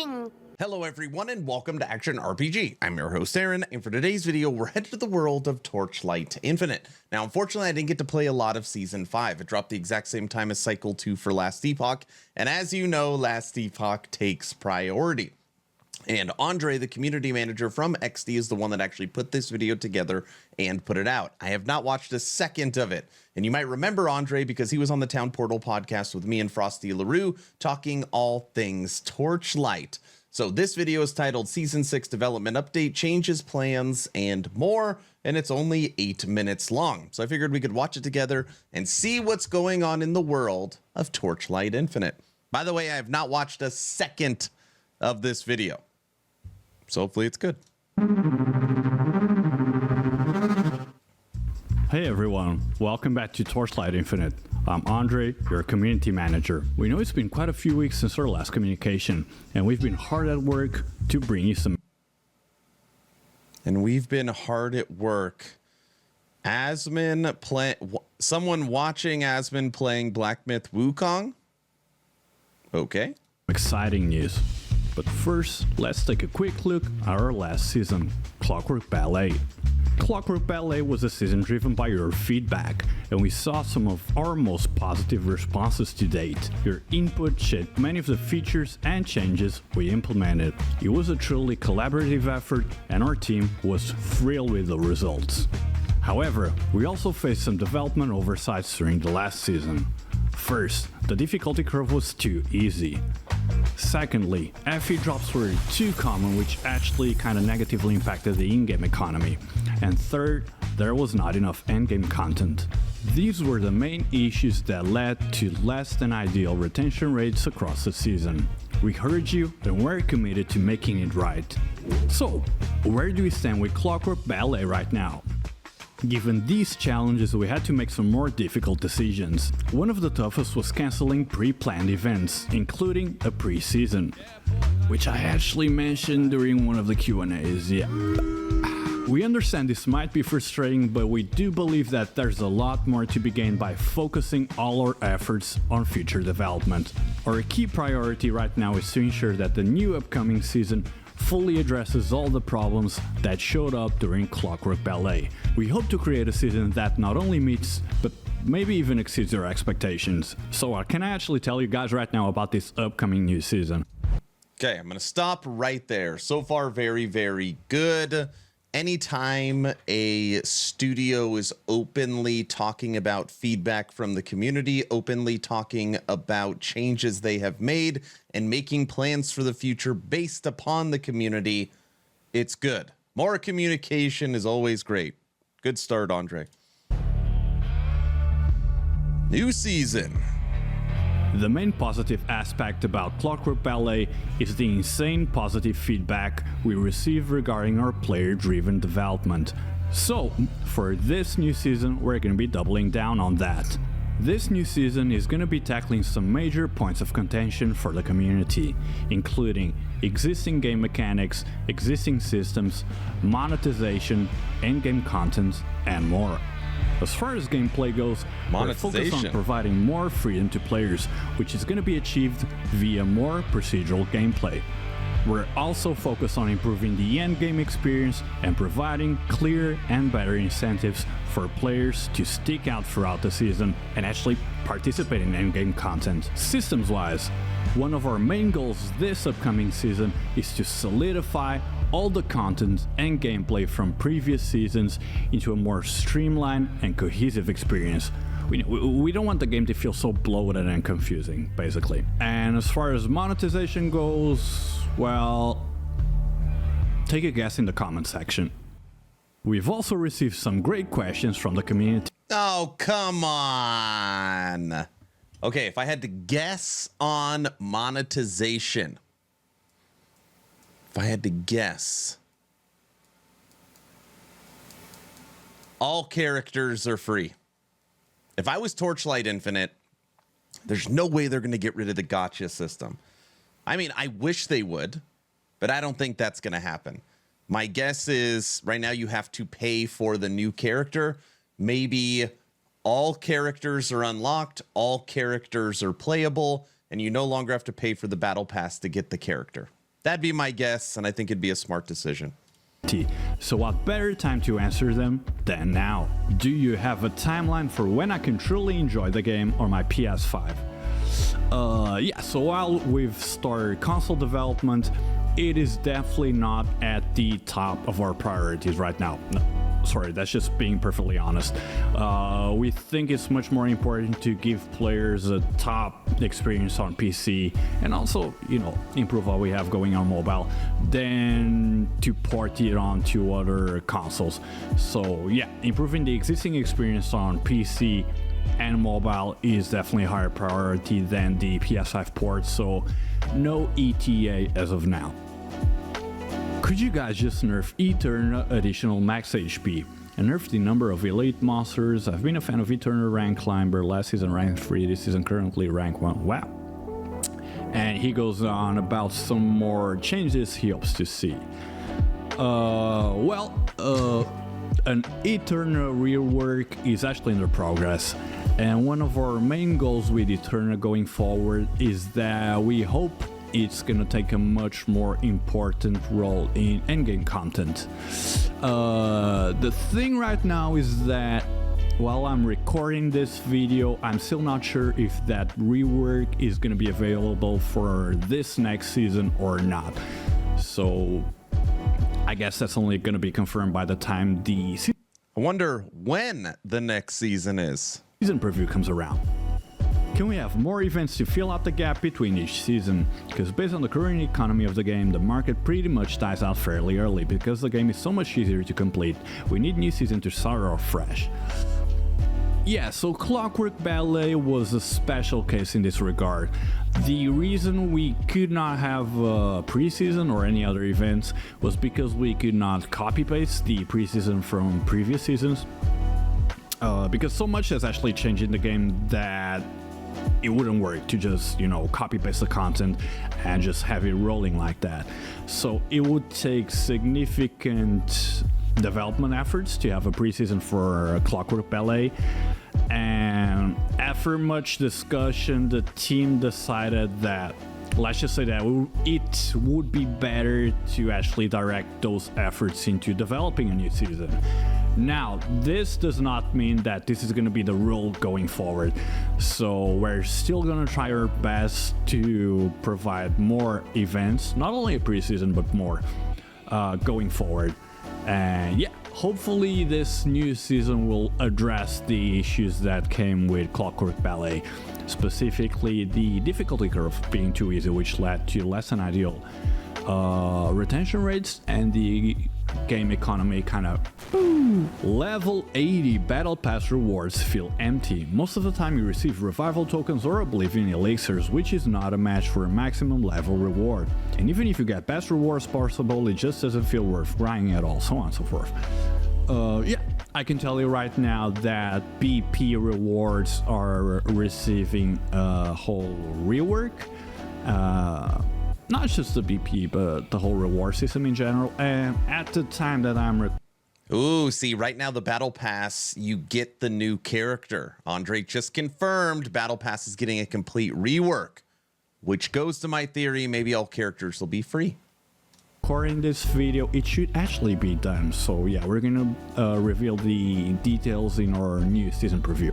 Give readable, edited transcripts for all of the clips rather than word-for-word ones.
abounding. Hello everyone and welcome to Action RPG. I'm your host Aaron, and for today's video we're headed to the world of Torchlight Infinite. Now unfortunately I didn't get to play a lot of Season 5. It dropped the exact same time as Cycle 2 for Last Epoch, and as you know, Last Epoch takes priority. And Andre, the community manager from XD, is the one that actually put this video together and put it out. I have not watched a second of it. And you might remember Andre because he was on the Town Portal podcast with me and Frosty LaRue talking all things Torchlight. So this video is titled Season 6 Development Update, Changes, Plans, and More, and it's only 8 minutes long. So I figured we could watch it together and see what's going on in the world of Torchlight Infinite. By the way, I have not watched a second of this video, so hopefully it's good. Hey everyone, welcome back to Torchlight Infinite. I'm Andre, your community manager. We know it's been quite a few weeks since our last communication, and we've been hard at work to bring you some... Someone watching Asmin playing Black Myth Wukong? Okay. exciting news. But first, let's take a quick look at our last season, Clockwork Ballet. Clockwork Ballet was a season driven by your feedback, and we saw some of our most positive responses to date. Your input shaped many of the features and changes we implemented. It was a truly collaborative effort, and our team was thrilled with the results. However, we also faced some development oversights during the last season. First, the difficulty curve was too easy. Secondly, FE drops were too common, which actually kinda negatively impacted the in-game economy. And third, there was not enough endgame content. These were the main issues that led to less than ideal retention rates across the season. We heard you and we're committed to making it right. So, where do we stand with Clockwork Ballet right now? Given these challenges, we had to make some more difficult decisions. One of the toughest was cancelling pre-planned events, including a pre-season, which I actually mentioned during one of the Q&As, yeah. We understand this might be frustrating, but we do believe that there's a lot more to be gained by focusing all our efforts on future development. Our key priority right now is to ensure that the new upcoming season fully addresses all the problems that showed up during Clockwork Ballet. We hope to create a season that not only meets, but maybe even exceeds our expectations. So can I actually tell you guys right now about this upcoming new season? Okay, I'm going to stop right there. So far, very, very good. Anytime a studio is openly talking about feedback from the community, openly talking about changes they have made, and making plans for the future based upon the community, it's good. More communication is always great. Good start, Andre. New season. The main positive aspect about Clockwork Ballet is the insane positive feedback we receive regarding our player-driven development. So, for this new season, we're going to be doubling down on that. This new season is going to be tackling some major points of contention for the community, including existing game mechanics, existing systems, monetization, in-game content, and more. As far as gameplay goes, we're focused on providing more freedom to players, which is going to be achieved via more procedural gameplay. We're also focused on improving the endgame experience and providing clear and better incentives for players to stick out throughout the season and actually participate in endgame content. Systems-wise, one of our main goals this upcoming season is to solidify all the content and gameplay from previous seasons into a more streamlined and cohesive experience. We don't want the game to feel so bloated and confusing, basically. And as far as monetization goes, well, take a guess in the comment section. We've also received some great questions from the community. Oh, come on. Okay, if I had to guess on monetization, if I had to guess, all characters are free. If I was Torchlight Infinite, there's no way they're going to get rid of the gacha system. I mean, I wish they would, but I don't think that's going to happen. My guess is right now you have to pay for the new character. Maybe all characters are unlocked, all characters are playable, and you no longer have to pay for the battle pass to get the character. That'd be my guess, and I think it'd be a smart decision. So what better time to answer them than now? Do you have a timeline for when I can truly enjoy the game on my PS5? Yeah, so while we've started console development, it is definitely not at the top of our priorities right now. No, sorry, that's just being perfectly honest. We think it's much more important to give players a top experience on PC and also, you know, improve what we have going on mobile than to port it onto other consoles. So yeah, improving the existing experience on PC and mobile is definitely a higher priority than the PS5 port, so no ETA as of now. Could you guys just nerf Eternal additional max HP and nerf the number of elite monsters? I've been a fan of Eternal rank climber, last season rank 3, this season currently rank 1. Wow. And he goes on about some more changes he hopes to see. An Eternal rework is actually under progress, and one of our main goals with Eternal going forward is that we hope it's gonna take a much more important role in endgame content. The thing right now is that while I'm recording this video, I'm still not sure if that rework is gonna be available for this next season or not. So I guess that's only gonna be confirmed by the time the I wonder when the next season is. Season preview comes around. Can we have more events to fill out the gap between each season? Because based on the current economy of the game, the market pretty much dies out fairly early because the game is so much easier to complete. We need new season to start off fresh. Yeah, so Clockwork Ballet was a special case in this regard. The reason we could not have preseason or any other events was because we could not copy-paste the preseason from previous seasons. Because so much has actually changed in the game that it wouldn't work to just, you know, copy-paste the content and just have it rolling like that. So it would take significant development efforts to have a preseason for Clockwork Ballet, and after much discussion the team decided that, let's just say that it would be better to actually direct those efforts into developing a new season. Now, this does not mean that this is going to be the rule going forward, so we're still going to try our best to provide more events, not only a preseason but more going forward. And yeah, hopefully this new season will address the issues that came with Clockwork Ballet, specifically the difficulty curve being too easy, which led to less than ideal retention rates and the game economy kind of level 80 battle pass rewards feel empty. Most of the time you receive revival tokens or oblivion elixirs, which is not a match for a maximum level reward, and even if you get best rewards possible, it just doesn't feel worth grinding at all, so on and so forth. Yeah, I can tell you right now that BP rewards are receiving a whole rework. Not just the BP, but the whole reward system in general. And at the time that I'm Ooh, see, right now the Battle Pass, you get the new character. Andre just confirmed Battle Pass is getting a complete rework, which goes to my theory, maybe all characters will be free. recording this video, it should actually be done. So yeah, we're gonna reveal the details in our new season preview.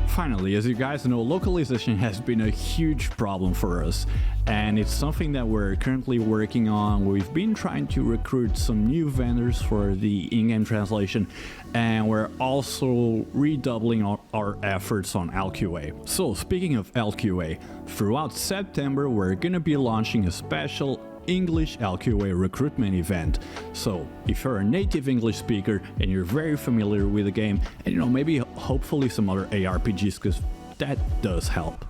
Finally, as you guys know, localization has been a huge problem for us, and it's something that we're currently working on. We've been trying to recruit some new vendors for the in-game translation, and we're also redoubling our efforts on LQA. So speaking of LQA, throughout September we're gonna be launching a special English LQA recruitment event. So if you're a native English speaker and you're very familiar with the game, and you know, maybe hopefully some other ARPGs, because that does help,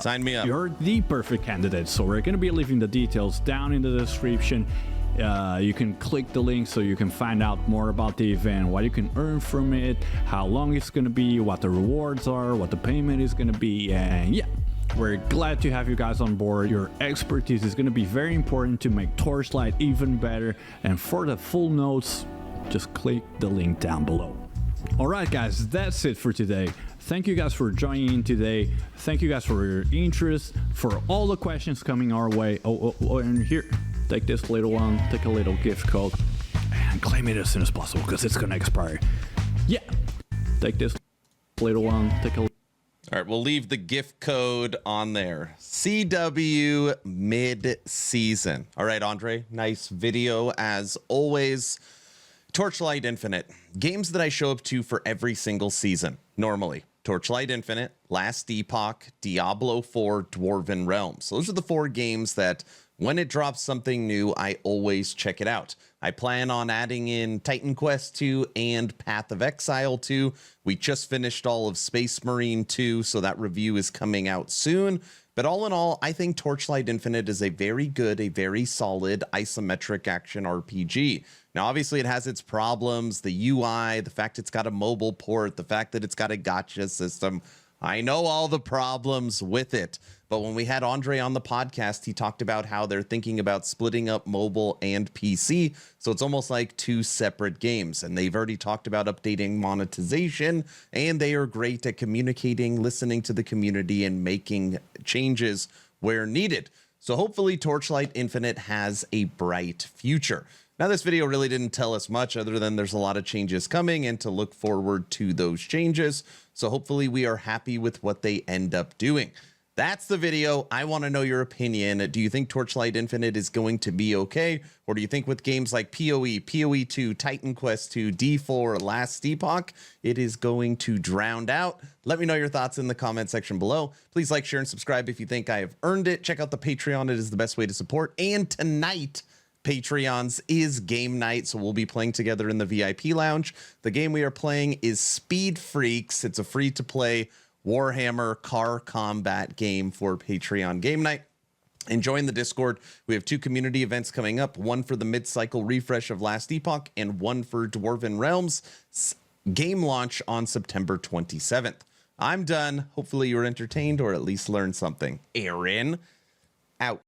sign me up. You're the perfect candidate. So we're going to be leaving the details down in the description. You can click the link so you can find out more about the event, what you can earn from it, how long it's going to be, what the rewards are, what the payment is going to be, and yeah, we're glad to have you guys on board. Your expertise is going to be very important to make Torchlight even better, and for the full notes, just click the link down below. Alright guys, that's it for today. Thank you guys for joining in today. Thank you guys for your interest, for all the questions coming our way. Oh, and here, take this little one, take a little gift code, and claim it as soon as possible because it's gonna expire. Yeah, take this little one, take a. All right, we'll leave the gift code on there. CW mid-season. All right, Andre, nice video as always. Torchlight Infinite, games that I show up to for every single season, normally. Torchlight Infinite, Last Epoch, Diablo 4, Dwarven Realms. Those are the 4 games that when it drops something new, I always check it out. I plan on adding in Titan Quest 2 and Path of Exile 2. We just finished all of Space Marine 2, so that review is coming out soon. But all in all, I think Torchlight Infinite is a very good, a very solid isometric action RPG. Now, obviously, it has its problems, the UI, the fact it's got a mobile port, the fact that it's got a gacha system. I know all the problems with it. But when we had Andre on the podcast, he talked about how they're thinking about splitting up mobile and PC. So it's almost like 2 separate games. And they've already talked about updating monetization. And they are great at communicating, listening to the community, and making changes where needed. So hopefully Torchlight Infinite has a bright future. Now, this video really didn't tell us much other than there's a lot of changes coming and to look forward to those changes. So hopefully we are happy with what they end up doing. That's the video. I want to know your opinion. Do you think Torchlight Infinite is going to be okay? Or do you think with games like PoE, PoE 2, Titan Quest 2, D4, Last Epoch, it is going to drown out? Let me know your thoughts in the comment section below. Please like, share, and subscribe if you think I have earned it. Check out the Patreon. It is the best way to support. And tonight, Patreons is game night, so we'll be playing together in the VIP lounge. The game we are playing is Speed Freaks. It's a free-to-play Warhammer car combat game for Patreon game night. And join the Discord. We have 2 community events coming up, one for the mid-cycle refresh of Last Epoch and one for Dwarven Realms game launch on September 27th. I'm done. Hopefully you were entertained or at least learned something. Aaron, out.